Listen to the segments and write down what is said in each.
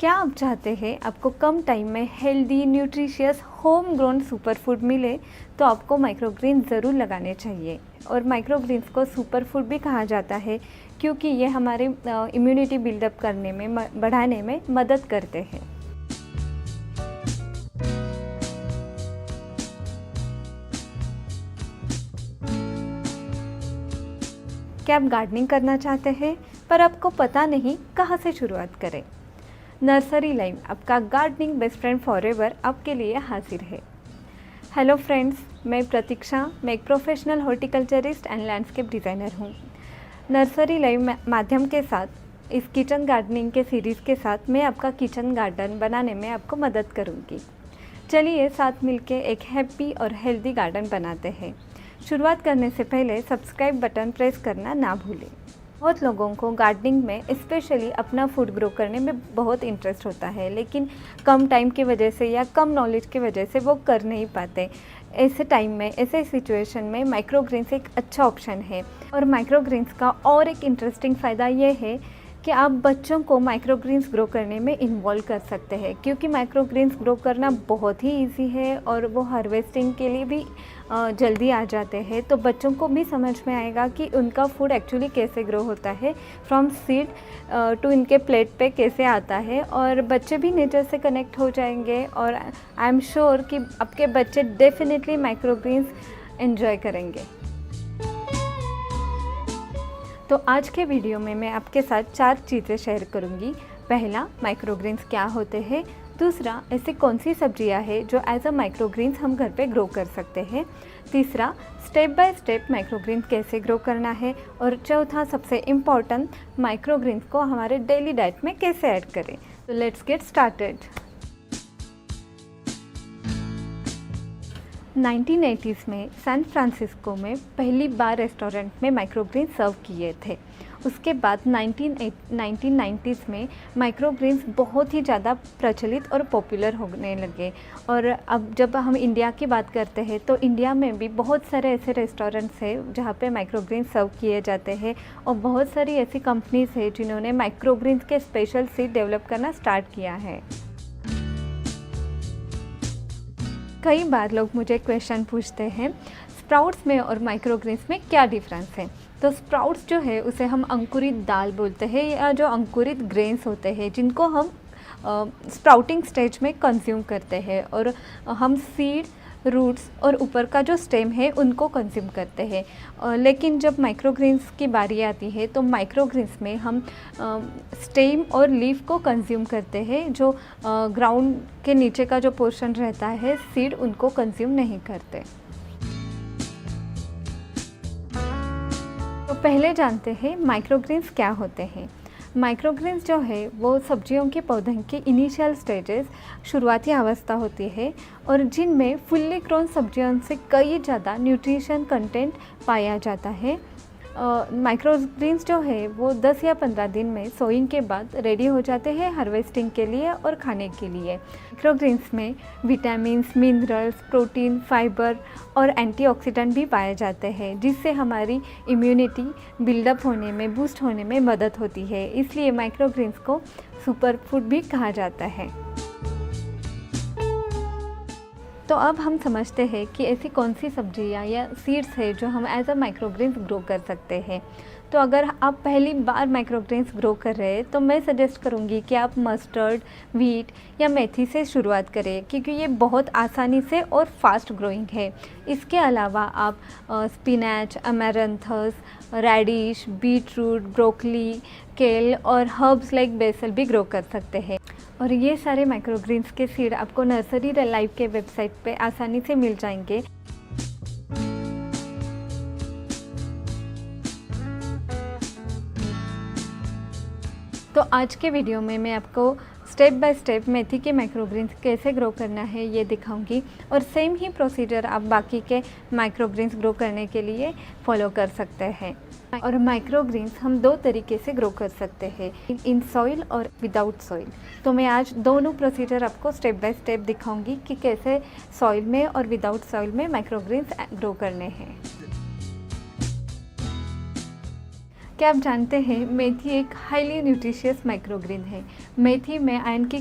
क्या आप चाहते हैं आपको कम टाइम में healthy nutritious home grown super food मिले, तो आपको माइक्रोग्रीन ज़रूर लगाने चाहिए। और माइक्रोग्रीन्स को सुपर फूड भी कहा जाता है क्योंकि ये हमारे इम्यूनिटी बिल्डअप करने में बढ़ाने में मदद करते हैं। क्या आप गार्डनिंग करना चाहते हैं पर आपको पता नहीं कहाँ से शुरुआत करें? नर्सरी लाइम, आपका गार्डनिंग बेस्ट फ्रेंड फॉरएवर, आपके लिए हाजिर है। हेलो फ्रेंड्स, मैं प्रतीक्षा, मैं एक professional horticulturist and landscape designer हूँ। नर्सरी लाइम माध्यम के साथ इस किचन गार्डनिंग के सीरीज़ के साथ मैं आपका किचन गार्डन बनाने में आपको मदद करूँगी। चलिए साथ मिलके एक हैप्पी और हेल्दी गार्डन बनाते हैं। शुरुआत करने से पहले सब्सक्राइब बटन प्रेस करना ना भूलें। बहुत लोगों को गार्डनिंग में स्पेशली अपना फूड ग्रो करने में बहुत इंटरेस्ट होता है, लेकिन कम टाइम की वजह से या कम नॉलेज की वजह से वो कर नहीं पाते। ऐसे टाइम में, ऐसे सिचुएशन में माइक्रोग्रीन्स एक अच्छा ऑप्शन है। और माइक्रोग्रीन्स का और एक इंटरेस्टिंग फ़ायदा ये है कि आप बच्चों को माइक्रोग्रीन्स ग्रो करने में इन्वॉल्व कर सकते हैं, क्योंकि माइक्रोग्रीन्स ग्रो करना बहुत ही इजी है और वो हार्वेस्टिंग के लिए भी जल्दी आ जाते हैं। तो बच्चों को भी समझ में आएगा कि उनका फूड एक्चुअली कैसे ग्रो होता है, फ्रॉम सीड टू इनके प्लेट पे कैसे आता है, और बच्चे भी नेचर से कनेक्ट हो जाएंगे। और आई एम श्योर कि आपके बच्चे डेफिनेटली माइक्रोग्रीन्स एंजॉय करेंगे। तो आज के वीडियो में मैं आपके साथ 4 चीज़ें शेयर करूंगी। पहला, माइक्रोग्रीन्स क्या होते हैं। दूसरा, ऐसी कौन सी सब्जियां हैं जो एज अ माइक्रोग्रीन्स हम घर पे ग्रो कर सकते हैं। तीसरा, स्टेप बाय स्टेप माइक्रोग्रीन्स कैसे ग्रो करना है। और चौथा, सबसे इम्पॉर्टेंट, माइक्रोग्रीन्स को हमारे डेली डाइट में कैसे ऐड करें। तो लेट्स गेट स्टार्टेड। 1980s में सैन फ्रांसिस्को में पहली बार रेस्टोरेंट में माइक्रोग्रीन्स सर्व किए थे। उसके बाद 1990s में माइक्रोग्रीन्स बहुत ही ज़्यादा प्रचलित और पॉपुलर होने लगे। और अब जब हम इंडिया की बात करते हैं तो इंडिया में भी बहुत सारे ऐसे रेस्टोरेंट्स हैं जहाँ पे माइक्रोग्रीन्स सर्व किए जाते हैं, और बहुत सारी ऐसी कंपनीज़ हैं जिन्होंने माइक्रोग्रीन्स के स्पेशल सीड डेवलप करना स्टार्ट किया है। कई बार लोग मुझे क्वेश्चन पूछते हैं, स्प्राउट्स में और माइक्रोग्रीन्स में क्या डिफरेंस है। तो स्प्राउट्स जो है उसे हम अंकुरित दाल बोलते हैं, या जो अंकुरित ग्रेन्स होते हैं जिनको हम स्प्राउटिंग स्टेज में कंज्यूम करते हैं, और हम सीड, रूट्स और ऊपर का जो स्टेम है उनको कंज्यूम करते हैं। लेकिन जब माइक्रोग्रीन्स की बारी आती है तो माइक्रोग्रीन्स में हम स्टेम और लीफ को कंज्यूम करते हैं। जो ग्राउंड के नीचे का जो पोर्शन रहता है, सीड, उनको कंज्यूम नहीं करते। तो पहले जानते हैं माइक्रोग्रीन्स क्या होते हैं। माइक्रोग्रीन्स जो है वो सब्जियों के पौधे के इनिशियल स्टेजेस, शुरुआती अवस्था होती है, और जिनमें फुल्ली ग्रोन सब्जियों से कई ज़्यादा न्यूट्रिशन कंटेंट पाया जाता है। माइक्रोग्रीन्स जो है वो 10 या 15 दिन में सोइंग के बाद रेडी हो जाते हैं हार्वेस्टिंग के लिए और खाने के लिए। माइक्रोग्रीन्स में विटामिन्स, मिनरल्स, प्रोटीन, फाइबर और एंटीऑक्सीडेंट भी पाए जाते हैं, जिससे हमारी इम्यूनिटी बिल्डअप होने में, बूस्ट होने में मदद होती है। इसलिए माइक्रोग्रीन्स को सुपर फूड भी कहा जाता है। तो अब हम समझते हैं कि ऐसी कौन सी सब्जियां या सीड्स है जो हम एज अ माइक्रोग्रीन्स ग्रो कर सकते हैं। तो अगर आप पहली बार माइक्रोग्रीन्स ग्रो कर रहे हैं तो मैं सजेस्ट करूंगी कि आप मस्टर्ड, व्हीट या मेथी से शुरुआत करें, क्योंकि ये बहुत आसानी से और फास्ट ग्रोइंग है। इसके अलावा आप स्पिनच, अमेरंथस, रेडिश, बीटरूट, ब्रोकली, केल और हर्ब्स लाइक बेसल भी ग्रो कर सकते हैं। और ये सारे माइक्रोग्रीन्स के सीड आपको नर्सरी लाइव के वेबसाइट पे आसानी से मिल जाएंगे। तो आज के वीडियो में मैं आपको स्टेप बाय स्टेप मेथी के माइक्रोग्रीन्स कैसे ग्रो करना है ये दिखाऊंगी, और सेम ही प्रोसीजर आप बाकी के माइक्रोग्रीन्स ग्रो करने के लिए फॉलो कर सकते हैं। और माइक्रोग्रीन्स हम 2 तरीके से ग्रो कर सकते हैं, इन सॉइल और विदाउट सॉइल। तो मैं आज दोनों प्रोसीजर आपको स्टेप बाय स्टेप दिखाऊंगी कि कैसे सॉइल में और विदाउट सॉइल में माइक्रोग्रीन्स ग्रो करने हैं। क्या आप जानते हैं मेथी एक हाईली न्यूट्रिशियस माइक्रोग्रीन है। मेथी में आयरन की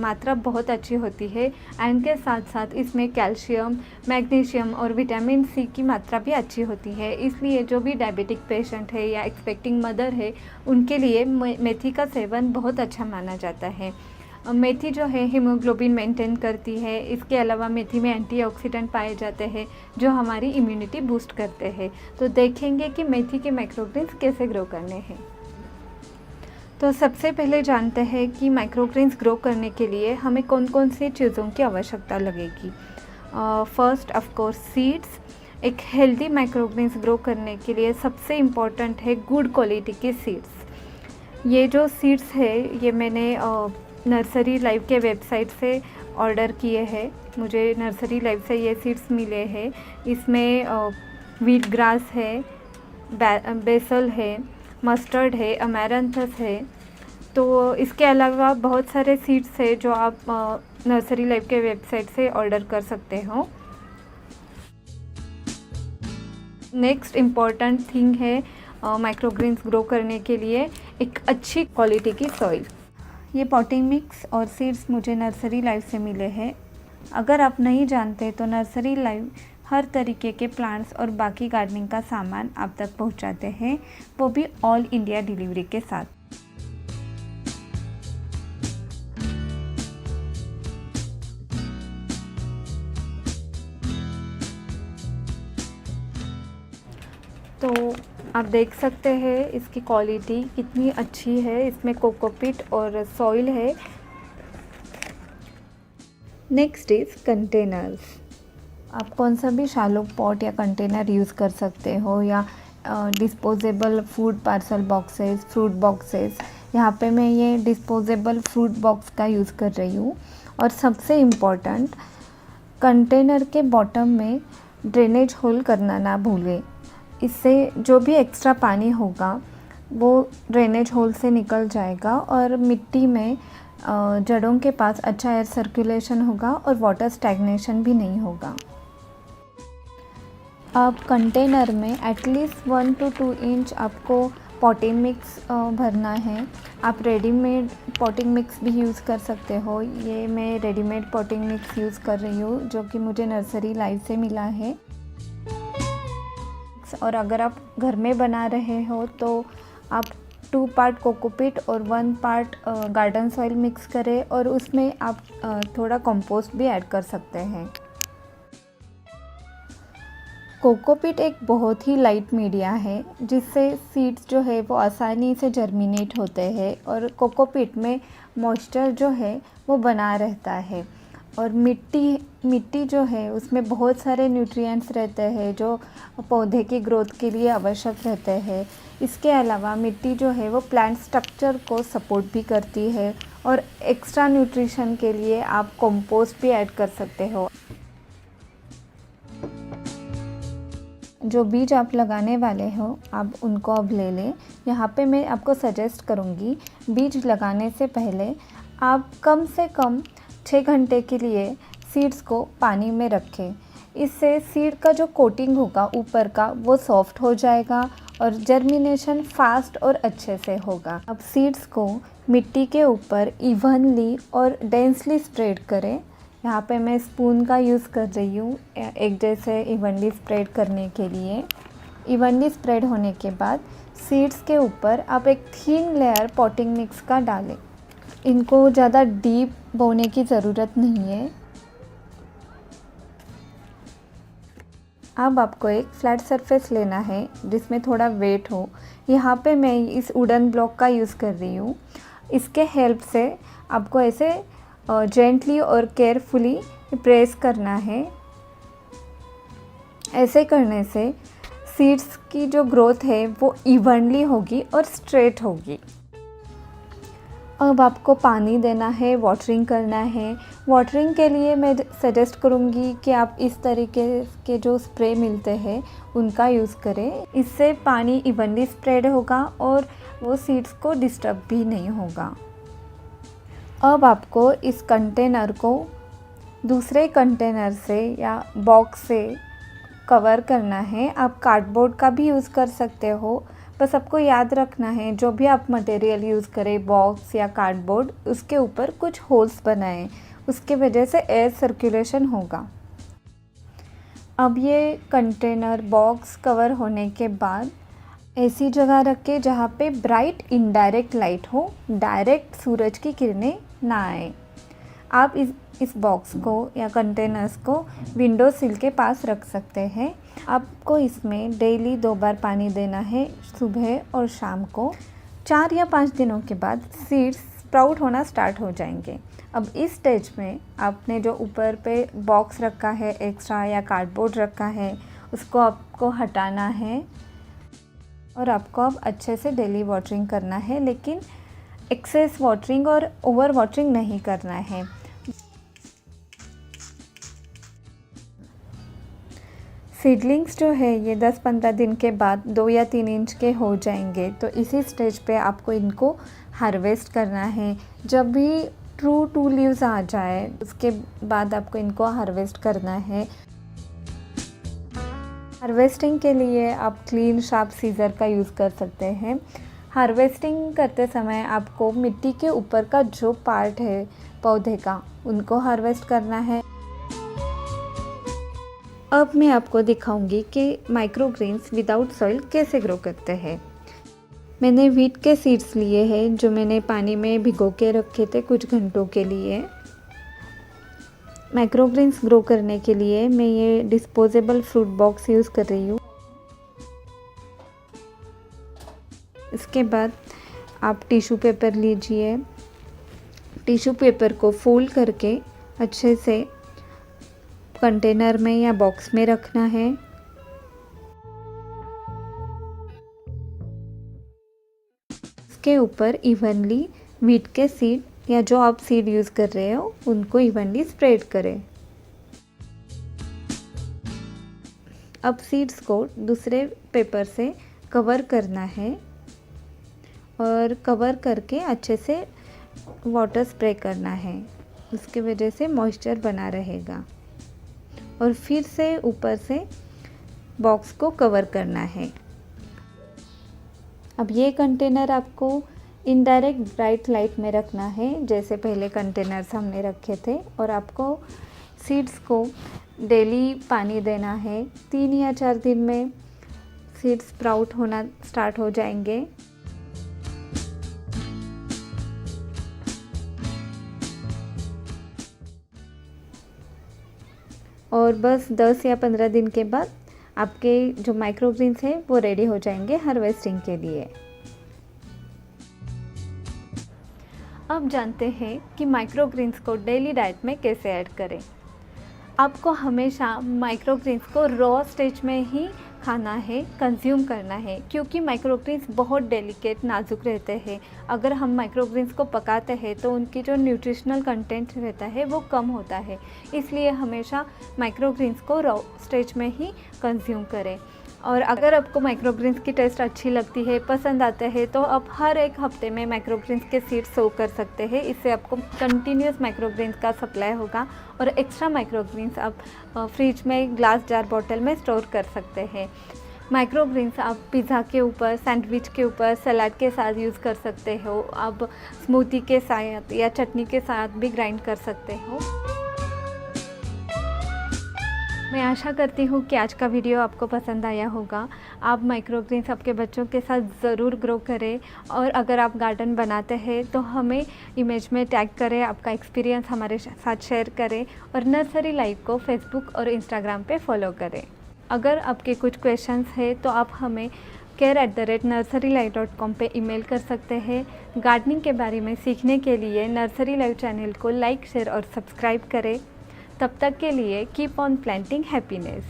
मात्रा बहुत अच्छी होती है। आयरन के साथ साथ इसमें कैल्शियम, मैग्नीशियम और विटामिन सी की मात्रा भी अच्छी होती है। इसलिए जो भी डायबिटिक पेशेंट है या एक्सपेक्टिंग मदर है, उनके लिए मेथी का सेवन बहुत अच्छा माना जाता है। मेथी जो है हीमोग्लोबिन मेंटेन करती है। इसके अलावा मेथी में एंटीऑक्सीडेंट पाए जाते हैं जो हमारी इम्यूनिटी बूस्ट करते हैं। तो देखेंगे कि मेथी के माइक्रोग्रीन्स कैसे ग्रो करने हैं। तो सबसे पहले जानते हैं कि माइक्रोग्रीन्स ग्रो करने के लिए हमें कौन कौन सी चीज़ों की आवश्यकता लगेगी। First of course seeds. एक हेल्दी माइक्रोग्रीन्स ग्रो करने के लिए सबसे इम्पॉर्टेंट है गुड क्वालिटी के सीड्स। ये जो सीड्स है ये मैंने नर्सरी लाइव के वेबसाइट से ऑर्डर किए हैं। मुझे नर्सरी लाइव से ये सीड्स मिले हैं। इसमें व्हीट ग्रास है, बेसल है, मस्टर्ड है, अमेरंथस है। तो इसके अलावा बहुत सारे सीड्स है जो आप नर्सरी लाइव के वेबसाइट से ऑर्डर कर सकते हो। नेक्स्ट इम्पॉर्टेंट थिंग है माइक्रोग्रीन्स ग्रो करने के लिए एक अच्छी क्वालिटी की सॉइल। ये पॉटिंग मिक्स और सीड्स मुझे नर्सरी लाइव से मिले हैं। अगर आप नहीं जानते तो नर्सरी लाइव हर तरीके के प्लांट्स और बाकी गार्डनिंग का सामान आप तक पहुंचाते हैं, वो भी ऑल इंडिया डिलीवरी के साथ। तो आप देख सकते हैं इसकी क्वालिटी कितनी अच्छी है। इसमें कोकोपीट और सॉइल है। Next is containers. आप कौन सा भी शैलो पॉट या कंटेनर यूज़ कर सकते हो या disposable food parcel boxes, fruit boxes. यहाँ पे मैं ये डिस्पोजेबल फ्रूट बॉक्स का यूज़ कर रही हूँ। और सबसे इम्पॉर्टेंट, कंटेनर के बॉटम में ड्रेनेज होल करना ना भूलें। इससे जो भी एक्स्ट्रा पानी होगा वो ड्रेनेज होल से निकल जाएगा और मिट्टी में जड़ों के पास अच्छा एयर सर्कुलेशन होगा और वाटर स्टैग्नेशन भी नहीं होगा। अब कंटेनर में एटलीस्ट 1 to 2 इंच आपको पॉटिंग मिक्स भरना है। आप रेडीमेड पॉटिंग मिक्स भी यूज़ कर सकते हो। ये मैं रेडीमेड पॉटिंग मिक्स यूज़ कर रही हूँ जो कि मुझे नर्सरी लाइव से मिला है। और अगर आप घर में बना रहे हो तो आप 2 पार्ट कोकोपीट और 1 पार्ट गार्डन सॉइल मिक्स करें और उसमें आप थोड़ा कंपोस्ट भी ऐड कर सकते हैं। कोकोपीट एक बहुत ही लाइट मीडिया है जिससे सीड्स जो है वो आसानी से जर्मिनेट होते हैं और कोकोपीट में मॉइस्चर जो है वो बना रहता है। और मिट्टी जो है उसमें बहुत सारे न्यूट्रिएंट्स रहते हैं जो पौधे की ग्रोथ के लिए आवश्यक रहते हैं। इसके अलावा मिट्टी जो है वो प्लांट स्ट्रक्चर को सपोर्ट भी करती है और एक्स्ट्रा न्यूट्रिशन के लिए आप कंपोस्ट भी ऐड कर सकते हो। जो बीज आप लगाने वाले हो आप उनको अब ले लें। यहाँ पे मैं आपको सजेस्ट करूँगी बीज लगाने से पहले आप कम से कम 6 घंटे के लिए सीड्स को पानी में रखें। इससे सीड का जो कोटिंग होगा ऊपर का वो सॉफ्ट हो जाएगा और जर्मिनेशन फास्ट और अच्छे से होगा। अब सीड्स को मिट्टी के ऊपर इवनली और डेंसली स्प्रेड करें। यहाँ पे मैं स्पून का यूज़ कर रही हूँ एक जैसे इवनली स्प्रेड करने के लिए। इवनली स्प्रेड होने के बाद सीड्स के ऊपर आप एक थिन लेयर पॉटिंग मिक्स का डालें। इनको ज़्यादा डीप बोने की ज़रूरत नहीं है। अब आपको एक फ्लैट सरफेस लेना है जिसमें थोड़ा वेट हो। यहाँ पे मैं इस वुडन ब्लॉक का यूज़ कर रही हूँ। इसके हेल्प से आपको ऐसे जेंटली और केयरफुली प्रेस करना है। ऐसे करने से सीड्स की जो ग्रोथ है वो इवनली होगी और स्ट्रेट होगी। अब आपको पानी देना है, वाटरिंग करना है। वाटरिंग के लिए मैं सजेस्ट करूँगी कि आप इस तरीके के जो स्प्रे मिलते हैं उनका यूज़ करें। इससे पानी इवनली स्प्रेड होगा और वो सीड्स को डिस्टर्ब भी नहीं होगा। अब आपको इस कंटेनर को दूसरे कंटेनर से या बॉक्स से कवर करना है। आप कार्डबोर्ड का भी यूज़ कर सकते हो, बस आपको याद रखना है जो भी आप मटेरियल यूज़ करें, बॉक्स या कार्डबोर्ड, उसके ऊपर कुछ होल्स बनाएं, उसके वजह से एयर सर्कुलेशन होगा। अब ये कंटेनर बॉक्स कवर होने के बाद ऐसी जगह रखें जहाँ पे ब्राइट इनडायरेक्ट लाइट हो, डायरेक्ट सूरज की किरणें ना आए। आप इस बॉक्स को या कंटेनर्स को विंडो सिल के पास रख सकते हैं। आपको इसमें डेली 2 बार पानी देना है, सुबह और शाम को। 4 या 5 दिनों के बाद सीड्स स्प्राउट होना स्टार्ट हो जाएंगे। अब इस स्टेज में आपने जो ऊपर पे बॉक्स रखा है एक्स्ट्रा या कार्डबोर्ड रखा है, उसको आपको हटाना है और आपको अब अच्छे से डेली वाटरिंग करना है, लेकिन एक्सेस वाटरिंग और ओवर वाटरिंग नहीं करना है। सीडलिंग्स जो है ये 10-15 दिन के बाद 2 या 3 इंच के हो जाएंगे, तो इसी स्टेज पे आपको इनको हार्वेस्ट करना है। जब भी ट्रू 2 लीव्स आ जाए उसके बाद आपको इनको हार्वेस्ट करना है। हार्वेस्टिंग के लिए आप क्लीन शार्प सीज़र का यूज़ कर सकते हैं। हार्वेस्टिंग करते समय आपको मिट्टी के ऊपर का जो पार्ट है पौधे का, उनको हार्वेस्ट करना है। अब मैं आपको दिखाऊंगी कि माइक्रोग्रीन्स विदाउट सॉइल कैसे ग्रो करते हैं। मैंने व्हीट के सीड्स लिए हैं जो मैंने पानी में भिगो के रखे थे कुछ घंटों के लिए। माइक्रोग्रीन्स ग्रो करने के लिए मैं ये डिस्पोजेबल फ्रूट बॉक्स यूज़ कर रही हूँ। इसके बाद आप टिश्यू पेपर लीजिए। टिश्यू पेपर को फोल्ड करके अच्छे से कंटेनर में या बॉक्स में रखना है। इसके ऊपर इवनली व्हीट के सीड या जो आप सीड यूज़ कर रहे हो उनको इवनली स्प्रेड करें। अब सीड्स को दूसरे पेपर से कवर करना है और कवर करके अच्छे से वाटर स्प्रे करना है, उसके वजह से मॉइस्चर बना रहेगा। और फिर से ऊपर से बॉक्स को कवर करना है। अब ये कंटेनर आपको इनडायरेक्ट ब्राइट लाइट में रखना है जैसे पहले कंटेनर्स हमने रखे थे, और आपको सीड्स को डेली पानी देना है। 3 या 4 दिन में सीड्स स्प्राउट होना स्टार्ट हो जाएंगे। और बस 10 या 15 दिन के बाद आपके जो माइक्रोग्रीन्स हैं वो रेडी हो जाएंगे हार्वेस्टिंग के लिए। अब जानते हैं कि माइक्रोग्रीन्स को डेली डाइट में कैसे ऐड करें। आपको हमेशा माइक्रोग्रीन्स को रॉ स्टेज में ही खाना है, कंज्यूम करना है, क्योंकि माइक्रोग्रीन्स बहुत डेलिकेट नाजुक रहते हैं। अगर हम माइक्रोग्रीन्स को पकाते हैं तो उनकी जो न्यूट्रिशनल कंटेंट रहता है वो कम होता है, इसलिए हमेशा माइक्रोग्रीन्स को रॉ स्टेज में ही कंज्यूम करें। और अगर आपको माइक्रोग्रीन्स की टेस्ट अच्छी लगती है, पसंद आता है, तो आप हर एक हफ्ते में माइक्रोग्रीन्स के सीड्स सो कर सकते हैं। इससे आपको कंटिन्यूस माइक्रोग्रीन्स का सप्लाई होगा और एक्स्ट्रा माइक्रोग्रीन्स आप फ्रिज में ग्लास जार बॉटल में स्टोर कर सकते हैं। माइक्रोग्रीन्स आप पिज़्ज़ा के ऊपर, सैंडविच के ऊपर, सलाद के साथ यूज़ कर सकते हो। आप स्मूदी के साथ या चटनी के साथ भी ग्राइंड कर सकते हो। मैं आशा करती हूँ कि आज का वीडियो आपको पसंद आया होगा। आप माइक्रोग्रीन्स आपके बच्चों के साथ ज़रूर ग्रो करें, और अगर आप गार्डन बनाते हैं तो हमें इमेज में टैग करें, आपका एक्सपीरियंस हमारे साथ शेयर करें, और नर्सरी लाइव को फेसबुक और इंस्टाग्राम पे फॉलो करें। अगर आपके कुछ क्वेश्चंस हैं तो आप हमें care@nurserylive.com पे ईमेल कर सकते हैं। गार्डनिंग के बारे में सीखने के लिए नर्सरी लाइव चैनल को लाइक, शेयर और सब्सक्राइब करें। तब तक के लिए कीप ऑन प्लांटिंग हैप्पीनेस।